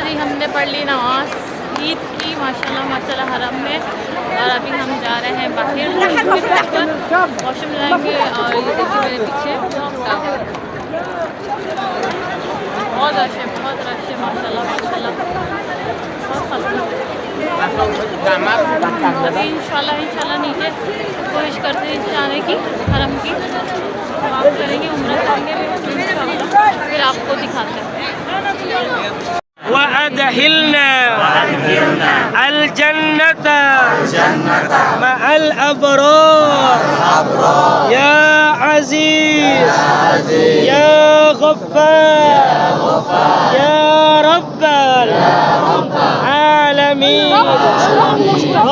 जी हमने पढ़ ली नमाज ईद की माशाल्लाह माशाल्लाह हरम में। और अभी हम जा रहे हैं बाहर वॉशरूम जाएंगे। और ये देखिए मेरे पीछे बहुत रश है माशाल्लाह माशाल्लाह इंशाल्लाह नीचे कोशिश करते हैं जाने की हरम की। आप करेंगे उम्रा करेंगे फिर आपको दिखाते हैं। وأدخلنا الجنة مع الأبرار يا عزيز يا غفار يا رب العالمين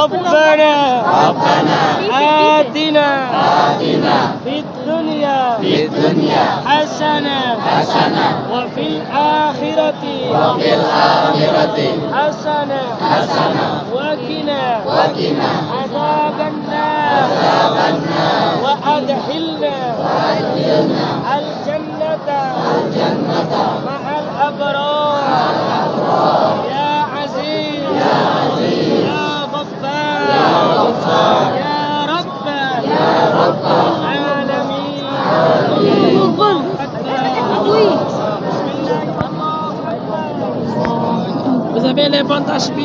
ربنا آتنا في الدنيا حسنة وفي الآخرة حسنة وقنا عذاب النار وأدخلنا الجنة مع الأبرار يا عزيز يا غفار يا رب العالمين. Vous avez les bandes HP.